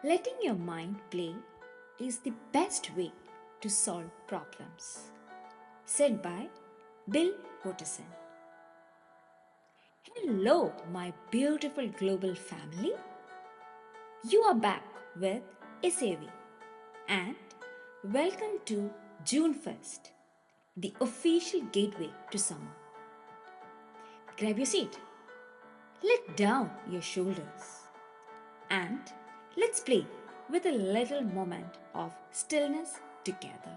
Letting your mind play is the best way to solve problems. Said by Bill Watterson. Hello, my beautiful global family. You are back with Isavi and welcome to June 1st, the official gateway to summer. Grab your seat, let down your shoulders, and let's play with a little moment of stillness together.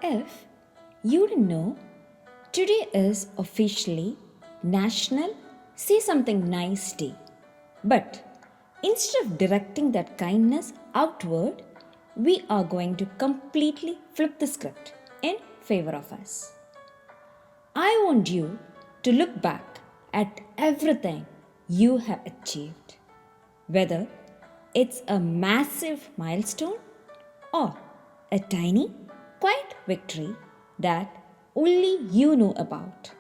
If you didn't know, today is officially National Say Something Nice Day. But instead of directing that kindness outward, we are going to completely flip the script in favor of us. I want you to look back at everything you have achieved, whether it's a massive milestone or a tiny, quiet victory that only you know about.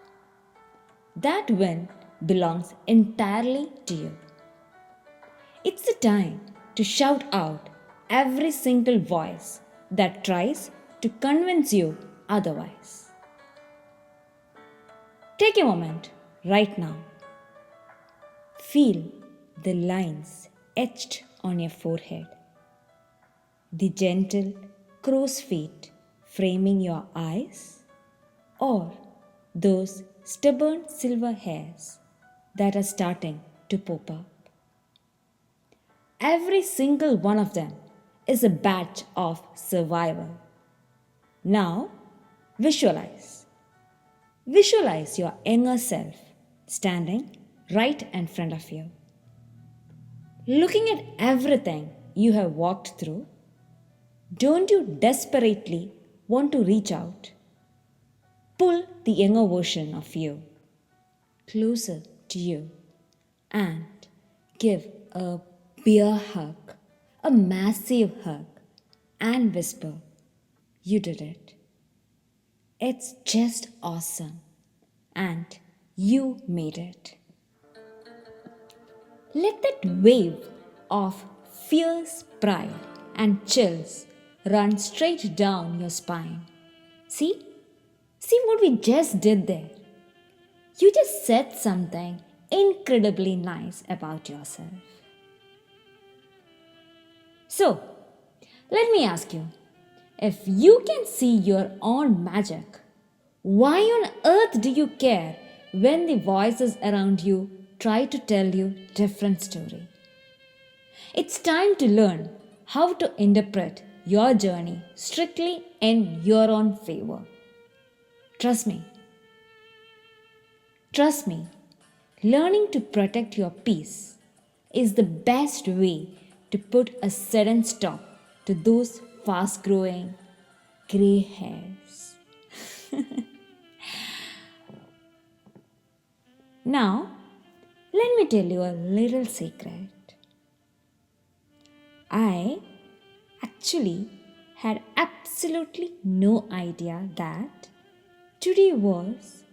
That win belongs entirely to you. It's the time to shout out every single voice that tries to convince you otherwise. Take a moment right now. Feel the lines etched on your forehead, the gentle crow's feet framing your eyes, or those stubborn silver hairs that are starting to pop up. Every single one of them is a badge of survival. Now, visualize. Visualize your younger self standing right in front of you. Looking at everything you have walked through, don't you desperately want to reach out? Pull the younger version of you closer to you and give a bear hug, a massive hug, and whisper, "You did it. It's just awesome, and you made it." Let that wave of fierce pride and chills run straight down your spine. See? See what we just did there? You just said something incredibly nice about yourself. So, let me ask you, if you can see your own magic, why on earth do you care when the voices around you try to tell you different story? It's time to learn how to interpret your journey strictly in your own favor. Trust me. Trust me. Learning to protect your peace is the best way to put a sudden stop to those fast growing gray hairs. Now, let me tell you a little secret. I actually had absolutely no idea that today was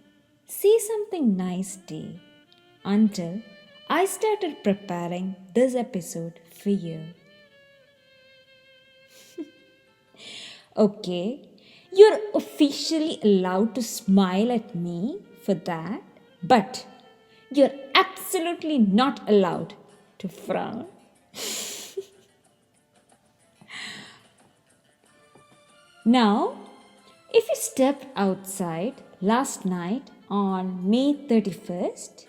Say Something Nice Day until I started preparing this episode for you. Okay, you're officially allowed to smile at me for that, but you're absolutely not allowed to frown. Now, if you stepped outside last night on May 31st,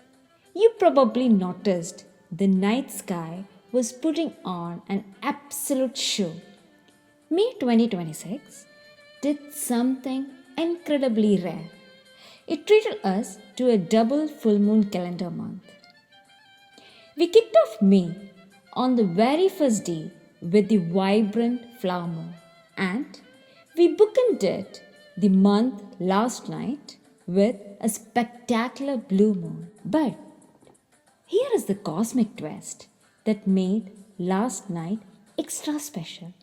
you probably noticed the night sky was putting on an absolute show. May 2026 did something incredibly rare. It treated us to a double full moon calendar month. We kicked off May on the very first day with the vibrant flower moon, and we bookended the month last night with a spectacular blue moon. But here is the cosmic twist that made last night extra special.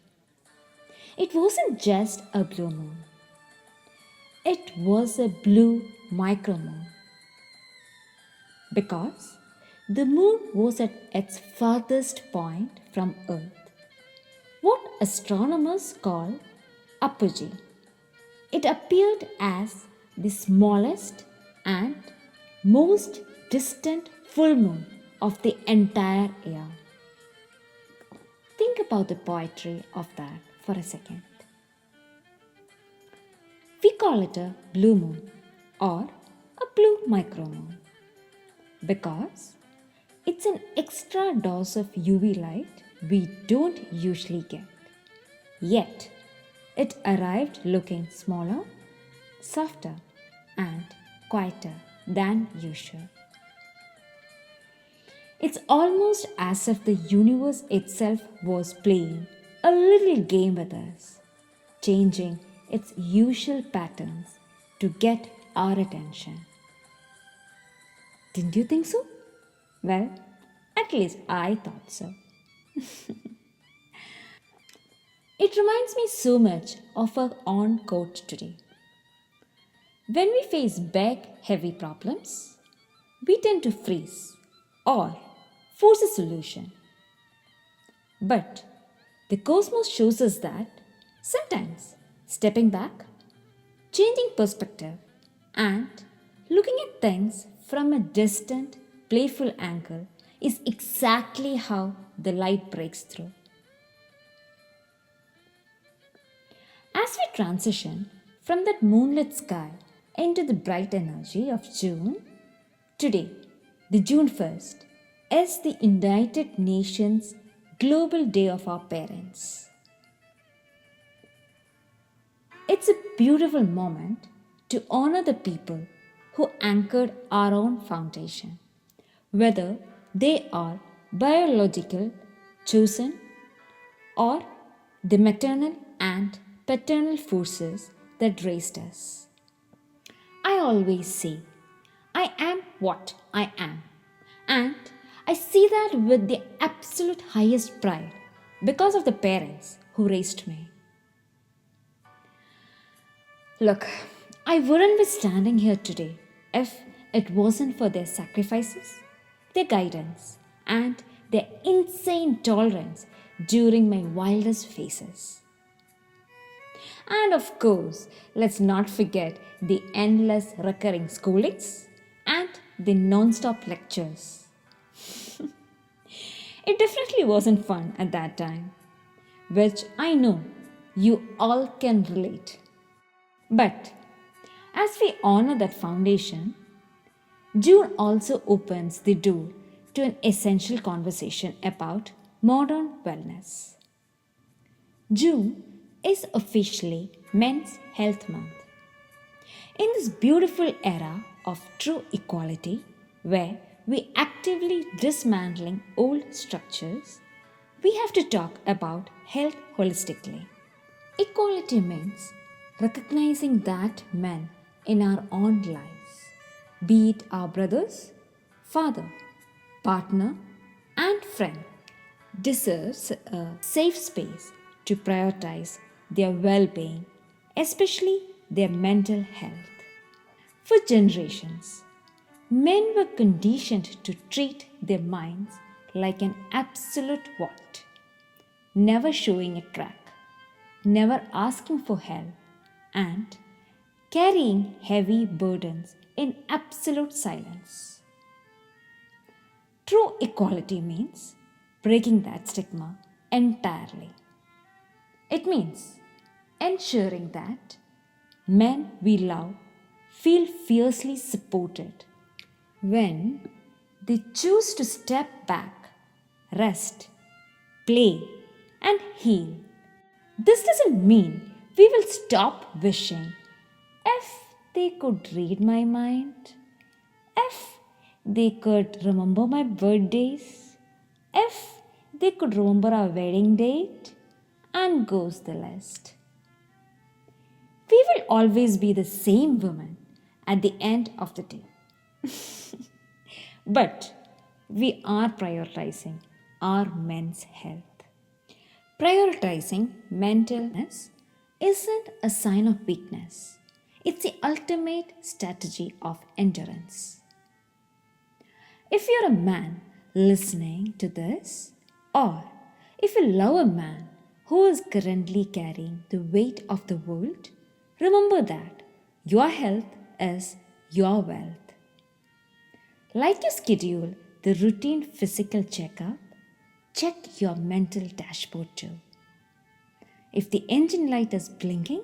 It wasn't just a blue moon, it was a blue micro moon. Because The moon was at its farthest point from Earth, what astronomers call apogee. It appeared as the smallest and most distant full moon of the entire year. Think about the poetry of that for a second. We call it a blue moon or a blue micromoon because it's an extra dose of UV light we don't usually get. Yet, it arrived looking smaller, softer, and quieter than usual. It's almost as if the universe itself was playing a little game with us, changing its usual patterns to get our attention. Didn't you think so? Well, at least I thought so. It reminds me so much of our own quote today. When we face big, heavy problems, we tend to freeze or force a solution. But the cosmos shows us that sometimes stepping back, changing perspective, and looking at things from a distant, playful angle is exactly how the light breaks through. As we transition from that moonlit sky into the bright energy of June, today, the June 1st, is the United Nations Global Day of our Parents. It's a beautiful moment to honor the people who anchored our own foundation, whether they are biological, chosen, or the maternal and paternal forces that raised us. I always say, I am what I am. And I see that with the absolute highest pride because of the parents who raised me. Look, I wouldn't be standing here today if it wasn't for their sacrifices, their guidance, and their insane tolerance during my wildest phases. And of course, let's not forget the endless recurring scoldings and the non stop lectures. It definitely wasn't fun at that time, which I know you all can relate. But as we honor that foundation, June also opens the door to an essential conversation about modern wellness. June is officially Men's Health Month. In this beautiful era of true equality, where we actively dismantling old structures, we have to talk about health holistically. Equality means recognizing that men in our own lives, be it our brothers, father, partner, and friend, deserves a safe space to prioritize their well-being, especially their mental health. For generations, men were conditioned to treat their minds like an absolute vault, never showing a crack, never asking for help, and carrying heavy burdens in absolute silence. True equality means breaking that stigma entirely. It means ensuring that men we love feel fiercely supported when they choose to step back, rest, play, and heal. This doesn't mean we will stop wishing if they could read my mind, if they could remember my birthdays, if they could remember our wedding date, and goes the list. We will always be the same woman at the end of the day. But we are prioritizing our men's health. Prioritizing mental health isn't a sign of weakness, it's the ultimate strategy of endurance. If you're a man listening to this, or if you love a man who is currently carrying the weight of the world, remember that your health is your wealth. Like you schedule the routine physical checkup, check your mental dashboard too. If the engine light is blinking,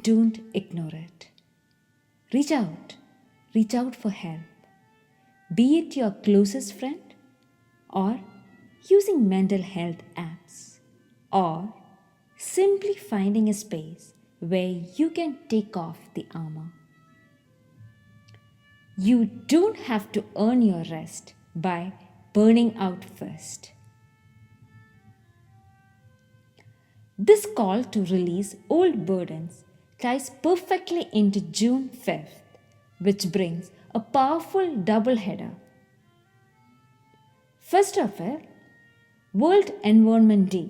don't ignore it. Reach out. Reach out for help. Be it your closest friend, or using mental health apps, or simply finding a space where you can take off the armor. You don't have to earn your rest by burning out first. This call to release old burdens ties perfectly into June 5th, which brings a powerful double header. First of all, World Environment Day,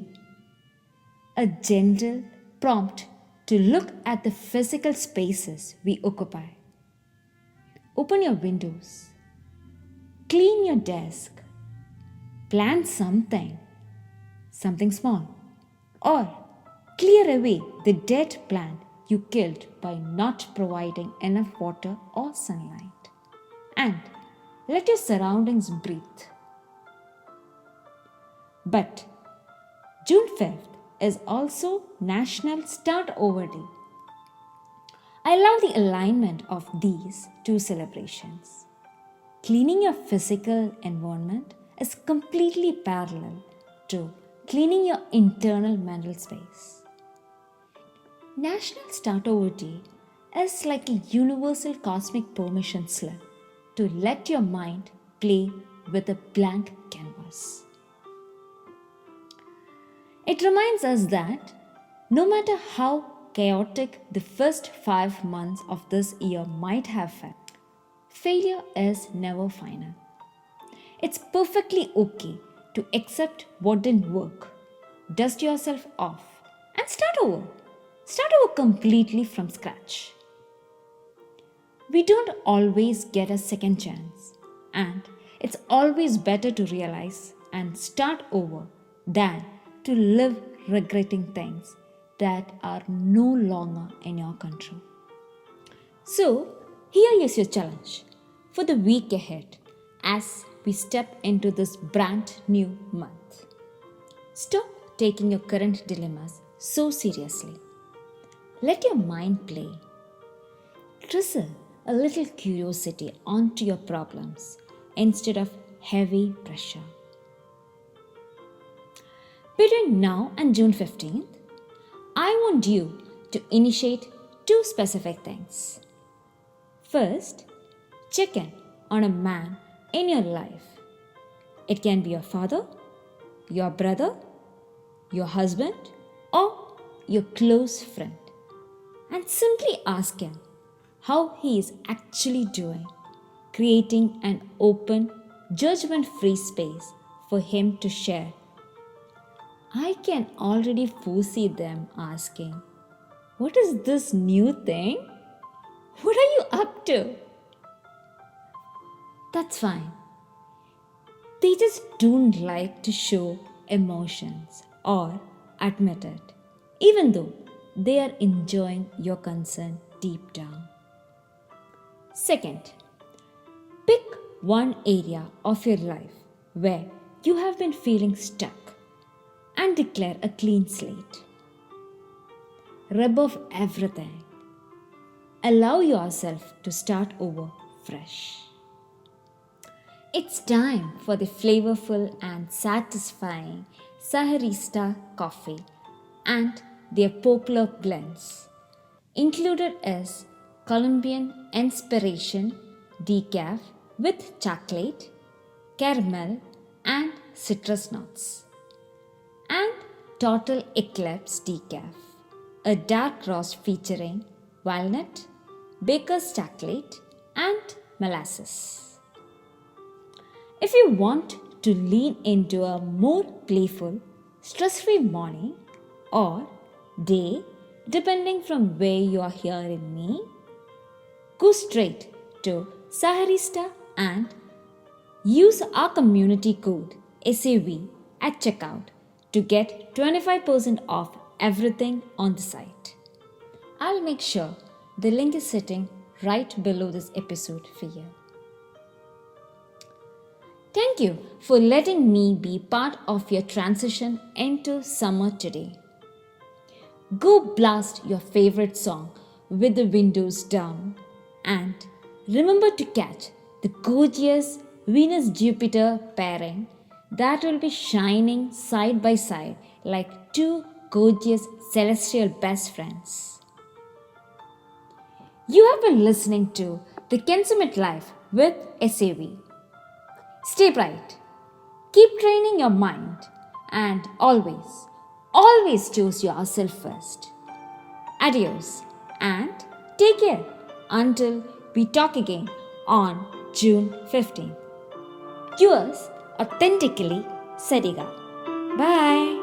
a gentle prompt to look at the physical spaces we occupy. Open your windows, clean your desk, plant something small, or clear away the dead plant you killed by not providing enough water or sunlight. And let your surroundings breathe. But June 5th is also National Start Over Day. I love the alignment of these two celebrations. Cleaning your physical environment is completely parallel to cleaning your internal mental space. National Start Over Day is like a universal cosmic permission slip to let your mind play with a blank canvas. It reminds us that no matter how chaotic the first 5 months of this year might have felt, failure is never final. It's perfectly okay to accept what didn't work, dust yourself off, and start over. Start over completely from scratch. We don't always get a second chance, and it's always better to realize and start over than to live regretting things that are no longer in your control. So, here is your challenge for the week ahead as we step into this brand new month. Stop taking your current dilemmas so seriously. Let your mind play. Drizzle a little curiosity onto your problems instead of heavy pressure. Between now and June 15th, I want you to initiate 2 specific things. First, check in on a man in your life. It can be your father, your brother, your husband, or your close friend. And simply ask him how he is actually doing, creating an open, judgment free space for him to share. I can already foresee them asking, "What is this new thing? What are you up to?" That's fine. They just don't like to show emotions or admit it, even though they are enjoying your concern deep down. Second, pick one area of your life where you have been feeling stuck and declare a clean slate. Rub off everything. Allow yourself to start over fresh. It's time for the flavorful and satisfying Savorista Coffee and their popular blends. Included is Colombian inspiration decaf with chocolate, caramel, and citrus nuts, and Total Eclipse decaf, a dark roast featuring walnut, baker's chocolate, and molasses. If you want to lean into a more playful, stress-free morning or day, depending from where you are hearing me, go straight to Savorista and Use our community code SAV at checkout to get 25% off everything on the site. I'll make sure the link is sitting right below this episode for you. Thank you for letting me be part of your transition into summer today. Go blast your favorite song with the windows down and remember to catch the gorgeous Venus Jupiter pairing that will be shining side by side like two gorgeous celestial best friends. You have been listening to The Consummate Life with SAV. Stay bright, keep training your mind, and always choose yourself first. Adios and take care until we talk again on June 15th. Yours authentically, Sadiga. Bye.